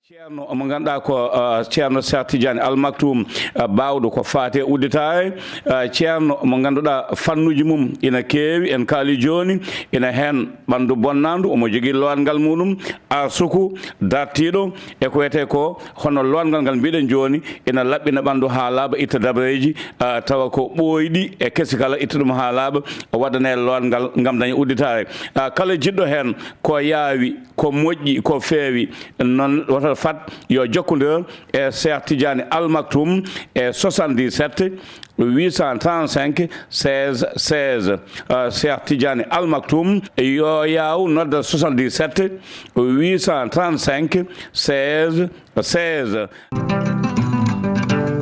ceerno mo ganduɗa ko ceerno Cheikh Tidiane Al Maktoum bawɗo ko fate udditare ceerno mo ganduɗa fannuji mum ina keewi en kaali joni ina hen ɓandu bonnandu omo jogui lowangal muɗum suku dartiɗo e ko wiyete ko hono lowangal ngal mbiɗen joni ina laɓɓina ɓandu ha laaɓa itta dabreji tawa ko ɓoyɗi e kesi kala itta ɗum ha laaɓa o waɗane lowangal gam daña udditare kala jiɗɗo hen ko yaawi ko moƴƴi ko feewi non woto fat yo jokkodir e Cheikh Tidiane Al Maktoum e 77 835 16 16 Cheikh Tidiane Al Maktoum yo yaw nodda 77 835 16 16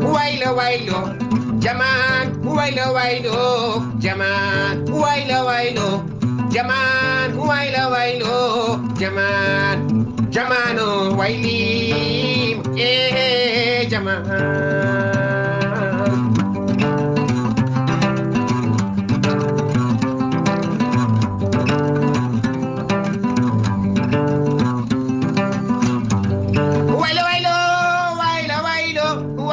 Waylo waylo Jamaan waylo waylo Jamaan waylo waylo Jamaan waylo waylo Jamaan Jamaanu waylim Jamaan Waylo waylo waylo waylo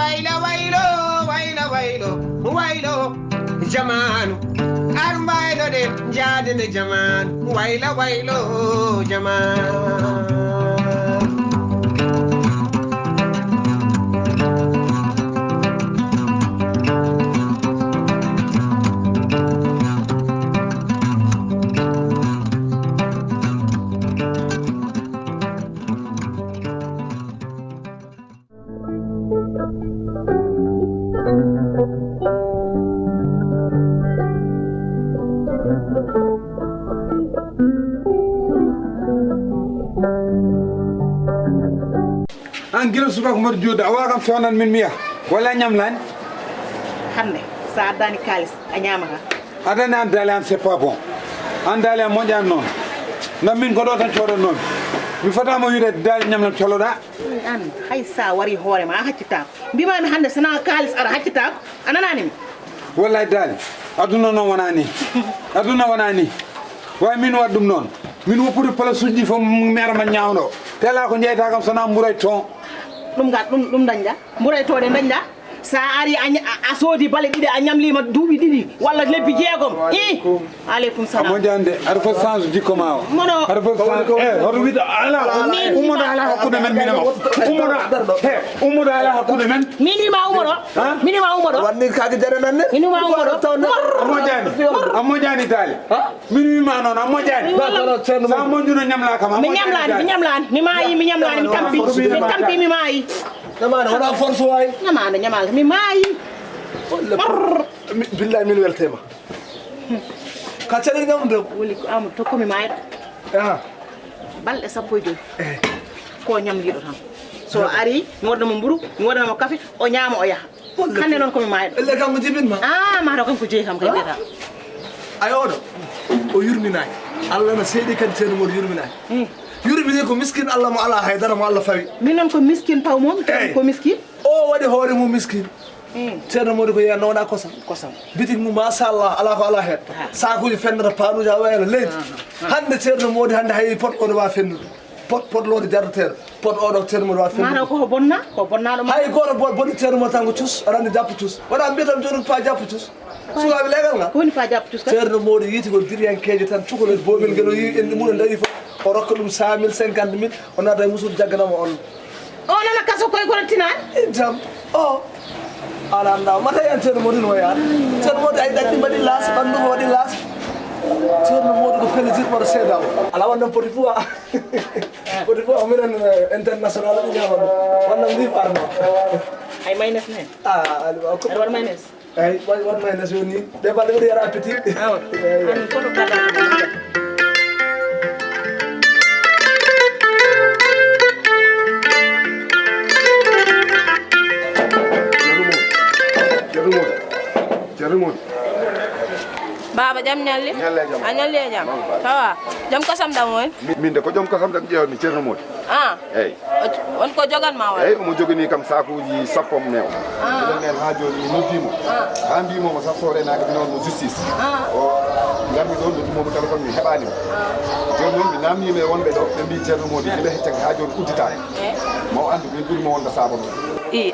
waylo waylo waylo waylo waylo Jamaanu armbaylo de jaadene Jamaan waylo waylo Jamaan Angelo subak mar joda awagam fewnan min miya wala nyamlan hande sa adani kalis a nyamata adana andale c'est pas bon andale mondian non na min ko do tan codo non mi fatama wiide dal nyamlan coloda an hay sa wari hoore ma haccita bima mi hande sana kalis ara haccita ananani mi wallahi dal aduna non wonani aduna wonani way min waddum non min woppude place uji fo mer ma nyawno tela ko jeyta kam sana mburay ton ɗum gat ɗum dañɗa ɓuraytode dañɗa sa ari a soodi bale ɗiɗi a ñamlima duuɓi ɗiɗi walla lebbi jeegom i aleykum salam moƴƴande aɗa fo change jikko ma o mono aɗa fo hoto wiide ala ummoɗo ala hakkude men minema ummoɗo ala hakkude men minima umoɗo wanni kake jarananne minima umoɗo a moƴƴani taali min wima noon a moƴƴani sa moƴƴuno ñamla kam mi ñamlani mi maayi mi ñamlani mi tampi mi maayi Jamaanu wona force way ñamade mi maayi billahi min weltema ka caɗel ñamde woni ko amadou to komi mayɗo balɗe sappo e joyi ko ñamliɗo tan so ari mi waɗanamo mburu mi waɗanamo café o ñaama o yaaha hande noon komi mayɗo elle kam mo jibinma mataw kanko jeeyi kam kay mbiyata ay oɗo o yurminaki Allah na seeɗi kadi ceerno moɗo yurminaki yurmini ko miskin Allah mo ala haydara mo Allah fawi min noon ko miskin paw moom ko miskin o waɗi hoore mum miskin ceerno moɗo ko yiya nawna kosam bitik mum machallah ala ko ala hen sakuji fendata panuji a wayla leydi hande ceerno moɗi hande hay pot oɗo wawi fennude pot lode jardateɗo pot oɗo ceerno moɗo wawi fennude mataw ko bonnaɗo hay goto bonni ceerno moɗo tan ko cus aɗa andi jappo cus waɗa mbiyatam joni ko pa jappo cus sukaɓe legal ngal ko woni pa jappo cus ceerno moɗo yiiti ko diriyankeje tan cukalel boɓel ngel o yi en muɗo daari fof o rokka ɗum 100 000 50 000 o naata e musudu jagganama on o nana kaso koye kono tinani jam o ala anda mata yan ceerno moɗo no yaata ceerno moɗo ay daɗɗi mbaɗi las ɓandu ko waɗi las ceerno moɗo ko plaisir moɗo seeda o ala wannan poti fois o minen international ɗo ñama ɗum wannan ndif arno ay maynes ne aɗa waɗa maynes eyyi wat maynes yoni ɗe balɗe waɗi yara appétit an kono gada Baba jam ñalli a ñalli e jam tawa jam kosam dam woni min de ko jom kosam dam ƴewmi ceerno Modi eyyi on ko jogan ma wala eyyi omo jogani kam sakuji sappom neew ɗum nen ha joni mi noddimo ha mbimomo sah so renaki noon mo justice o garmi ɗo noddimomo téléphone mi heɓanimo joni noon mi namnima e wonɓe ɗo ɓe mbi ceerno Modi ila heccaka ha joni udditani mo andi min buri mo wonda saba no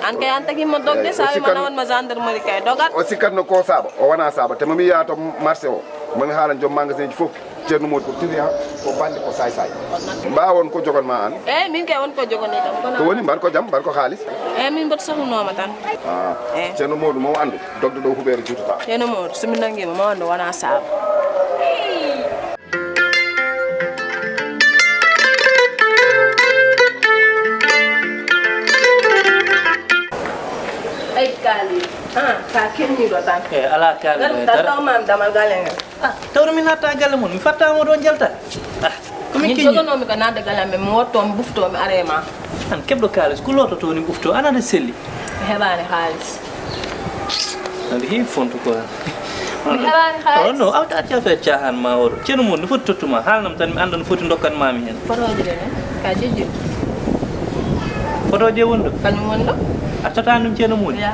an kay an tagi mo dogde sawi ma nawon ma gendarmerie kay dogat o sikkat no ko saba o wana saba te mami yato marché o mami haalan jom magasin ji fof ceerno mod ko tiri ha ko bande ko say say mbawon ko jogon ma an min kay won ko jogone tam to woni mbar ko jam mbar ko xaalis min bot saxunoma tan ceerno mod mo andu dogdo do hubere jutata ceerno mod sumi nangima ma wonde wana saba ay kali ka kenni do tan ala kali taw mam damal galenga tawru min hatta galle mon mi fattamo do jalta ko min kenni jogono mi ko nade galambe mi wotto mi bufto mi arema an kebdo kalis ku loto to ni bufto ana de selli hebani halis andi hi fonto ko mi hebani halis oh no awta ta fe chahan ma woro cenu mon no foti tottuma halnam tan mi andon foti dokkan mami hen fotoje de ka jeji fotoje wondo kanyum wondo a tatanum cenu mon ya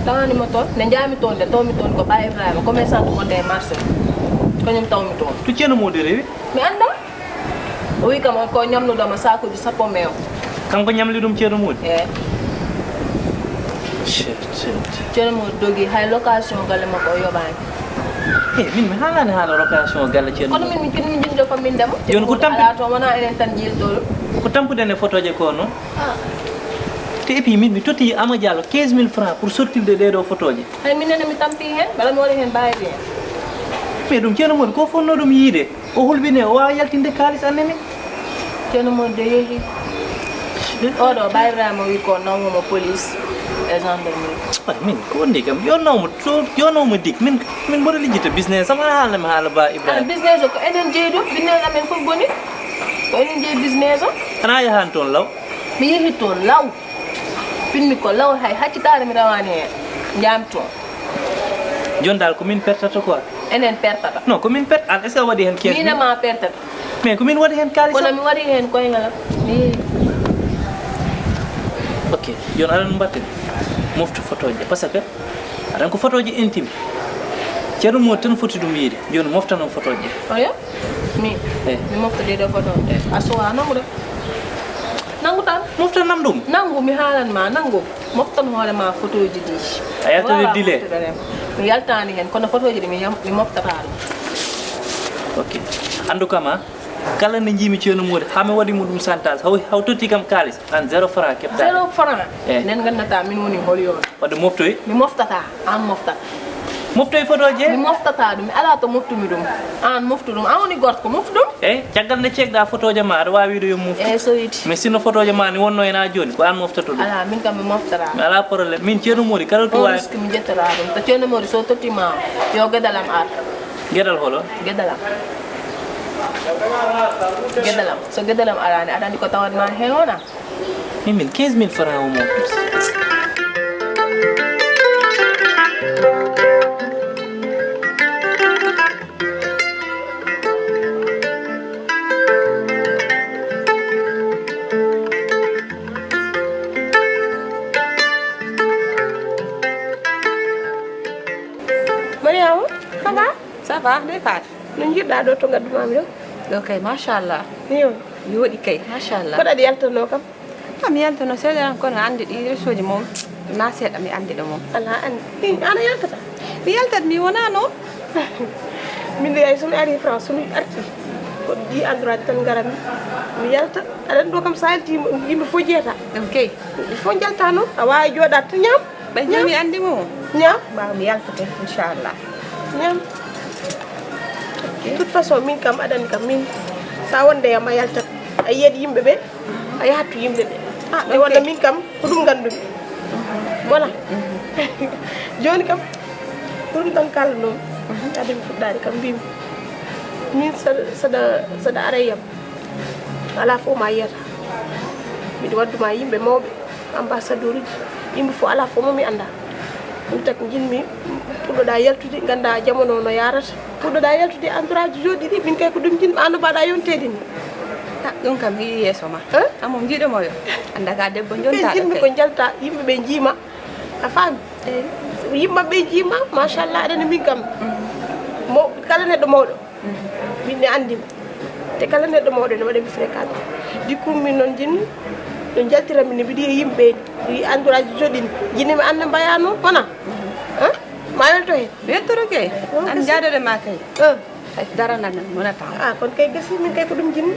tawani mo ton ne jami ton de to mi ton ko baye ibrahima commerçant ko de marché kanyum taw mi ton tu cenu mo de rewi mi anda wi kam ko nyamnu do ma sako ji sapo mew kanko nyamli dum cenu mon cenu mo dogi hay location galle mako yobani min mi halani hala location galle cenu kono min kin jindo fa min dem yon ko tampi ala to wana enen tan jil tolo ko tampude ne photoje ko non te epi min mi toti ama diallo 15000 francs pour sortir de dedo photoje hay min nene mi tampi hen bala mo woni hen baye hen mais dum cenu mon ko fonno dum yide o hulbine o wa yaltinde kalis annene cenu mo de yehi odo baye ibrahima wi ko nawo mo police et gendarmerie min ko ndi kam yonno mo dik min bodo lijita business sama hala ma hala ba ibrahim business ko enen jeydo business amen fof boni ko enen jey business o ana yahan ton law mi yehi ton law pinmi ko law hay haccitare mi rawani hen jam ton jondal ko min pertata quoi enen pertata non ko min pert an est ce wadi hen kes mina ma pertata mais ko min wadi hen kalis kono mi wadi hen koy ngala mi ok yon alan mbatten moftu photoje parce que adan ko photoje intime ceerno mo tan foti dum yide joni moftano photoje oyo mi mofta de do photo asowa namude nangu tan mofta nam dum nangu mi halan ma nangu moftan hoore ma photoji di ayata de dile mi yaltani hen kono photoji di mi moftata ok andu kama kala ne jimi ceerno modi hame wadi mudum santage haw totti kam kalis an 0 franc kepta 0 franc nen gandata min woni hol yon wadde moftoy mi moftata an moftata moftoy photoje mi moftata dum ala to moftumi dum an moftu dum awoni gorko moftu dum caggal ne cegda photoje ma ada wawi do yo moftu so yiti mais sino photoje ma ni wonno ena joni ko an moftato dum ala min kam mi moftara ala problème min ceerno modi kala to wawi risk mi jettara dum to ceerno modi so totti ma yo gedalam ar gedal holo gedalam so gedalam arani adani ko tawat ma hen wona min 15000 francs o mo Mariama ça va ndey fat no jiɗɗa ɗo to gaddumami ɗo ɗo kay machallah yo mi woɗi kay machallah koɗa ɗi yaltano kam mi yaltano seeɗa tan kono ande ɗi resoji moom na seeɗa mi ande ɗo moom ala andi ana yaltata mi yaltat mi wona noon min de ay somi ari France somi arti ko ɗi endroit tan garami mi yalta aɗan ɗo kam sa yalti yimɓe fof jeeta ɗum kay fof jalta noon a wawi joɗat to ñam ɓe ñami andi mo ñam mbawa mi yaltate inchallah ñam de toute façon min kam aɗani kam min sa wonde yam a yaltat a yiyat yimɓe ɓe a yahattu yimɓe ɓe e walla min kam ko ɗum gandumi voilà joni kam ko ɗum tan kallannomi ade mi fuɗɗade kam mbimi min saɗa ara yam ala fof ma yiyata mbiɗa wadduma yimɓe mawɓe ambassadeur uji yimɓe fof ala fof momi anda ɗum taki jinmi puɗɗoɗa yaltude ganda jamono no yarata puɗɗoɗa yaltude entourage joɗi ɗi min kay ko ɗum jinmi an no mbaɗa yontede ni ɗum kam mi yi yeeso ma amom jiiɗomo yo anda ka debbo jontaɗo jinmi ko jalta yimɓeɓe jiima a faami yimɓeɓe jiima machallah aɗani min kam kala neɗɗo mawɗo min ne andima te kala neɗɗo mawɗo ne waɗami fréquente du coup min noon jinmi to jaltirami ne mbiɗi e yimɓe i entourage joɗini jinmi anda mbaya noon wona ma welto hen wettoro kay an jaadode ma kay hay darana men wonata kon kay gasi min kay ko ɗum jinmi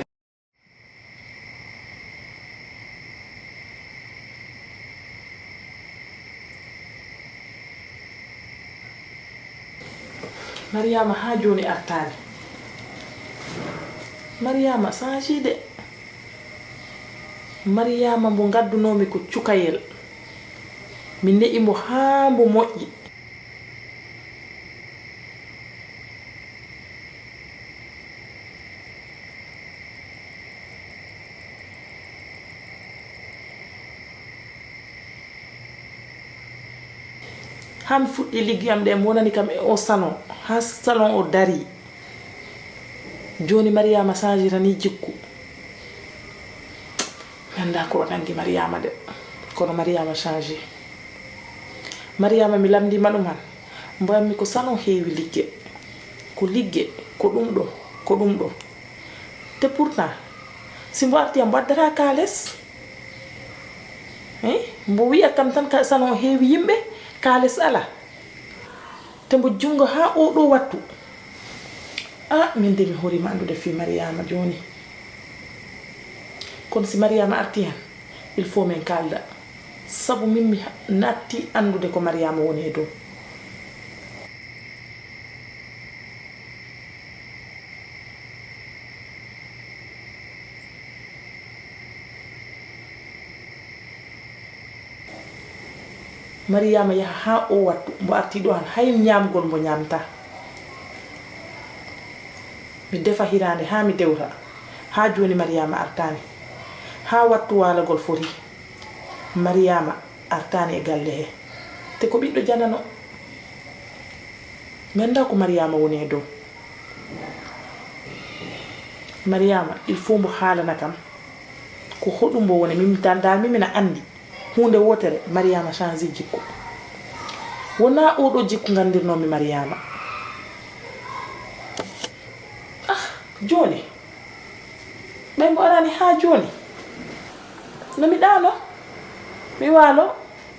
Mariama ha joni artani Mariama sanji de Mariama mbo gaddunomi ko cukayel mi ne'imo ha mbo moƴƴi ham fuɗɗi liggeyam ɗe wonani kam e o salon ha salon o dari joni Mariama change tani jikku mi anda ko waɗangi Mariama de kono Mariama change Mariama mi lamdima ɗum han mboyammi ko salon heewi ligge ko ligge ko ɗum ɗo te pourtant si mbo arti mbo addata kales mbo wiya kam tan ka salon heewi yimɓe kales ala te mbo jungo ha oɗo wattu min de mi horima andude fi Mariama joni kono si Mariama arti hen il faut min kalda sabu min mi natti andude ko Mariama woni e dow Mariama yaha ha o wattu mbo arti ɗo han hay ñamgol mbo ñamta mi defa hirande ha mi dewta ha joni Mariama artani ha wattu walagol foti Mariama artani e galle he te ko ɓiɗɗo janano mi anda ko Mariama woni e dow Mariama il faut mbo haalana kam ko hoɗum mbo woni min dal mimina andi hunde wotere Mariama change jikku wona oɗo jikku gandirnomi Mariama joni ɓe mbo arani ha joni no mi ɗano mi walo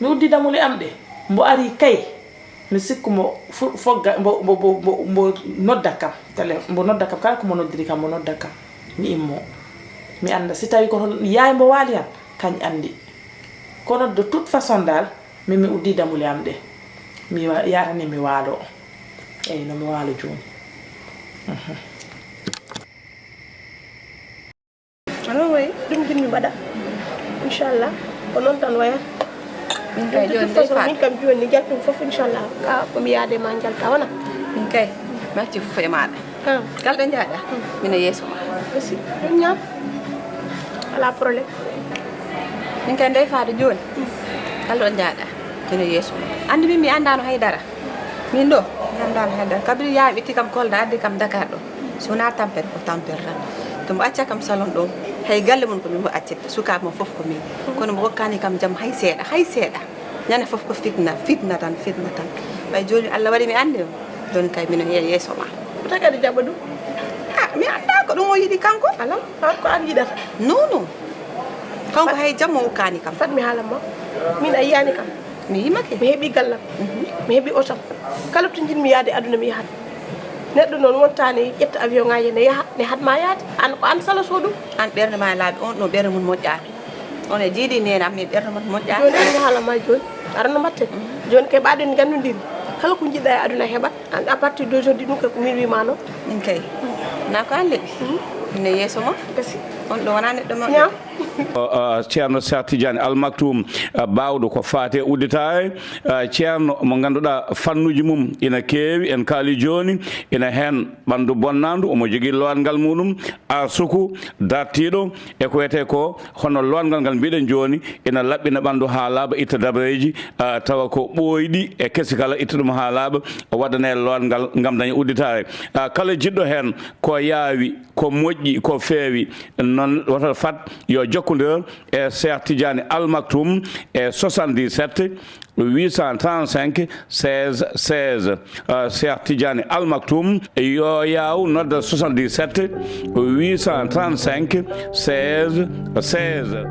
mi uddi damule am ɗe mbo ari kay mi sikku mo fogga mbo nodda kam tele mbo nodda kam kala ko mo noddiri kam mo nodda kam mi immo mi anda si tawi ko yaay mbo waali han kañ andi kono de toute façon dal min mi uddi damule am ɗe mi yarani mi waalo eyyi no mi waalo joni anon way ɗum jinmi mbaɗa inchallah ko noon tan waya min kay joni min kam joni jaltum foof inchallah ka komi yaade ma jalta wona min kay mi acci fof e maɗa kalɗo jaaɗa mine yeeso ma aussi ɗum ñam ala probléme min kay ndey faade joni kalɗo jaaɗa mine yeeso ma andi min mi andano haydara min ɗo mi andano haydara kabiri yaawi ɓitti kam kolda addi kam Dakar ɗo so wona tampere ko tampere tan to mbo acca kam salon ɗo hay galle mon ko min mbo accete sukaɓe mo foof ko min kono mbo hokkani kam jaam hay seeɗa ñande foof ko fitna tan ɓay joni Allah waɗi mi andi joni kay mino yeeso ma tagade jaɓa ɗum mi anda ko ɗum o yiɗi kanko ala ko an yiɗata non kanko hay jaam o hokkani kam fat mi haalanma min a yiyani kam mi yimake mi heeɓi gallam mi heeɓi otom kala to jinmi yaade aduna mi yahat neɗɗo noon wontani ƴetta avion ngaji ne yaha ne hatma yaade an ko an sala so ɗum an ɓerde ma laaɓi on ɗo ɓerde mum moƴƴani on e jiiɗi nenam min ɓerde mon moƴƴani joni an mi haalama joni arano mbatten joni kay ɓaɗen gandodiri kala ko jiɗɗa e aduna heɓat an à partir d' aujourd'hui ɗum kay ko min wima noon min kay na ko an leeɓi mine yeeso ma gasi on ɗo wona neɗɗo moƴƴo ceerno Cheikh Tidiane Al Maktoum bawɗo ko fate udditare ceerno mo ganduɗa fannuji mum ina keewi en kaali joni ina hen ɓandu bonnandu omo jogui lowangal muɗum arsuku dartiɗo e ko wiyete ko hono lowangal ngal mbiɗen joni ina laɓɓina ɓandu ha laaɓa itta dabreji tawa ko ɓoyɗi e keesi kala itta ɗum ha laaɓa waɗane lowangal gam daña udditare kala jiɗɗo hen ko yaawi ko moƴƴi ko feewi noon woto fat yo jokkodir e Cheikh Tidiane Al Maktoum e 77 835 16 16 Cheikh Tidiane Al Maktoum yo yaw nodda 77 835 16 16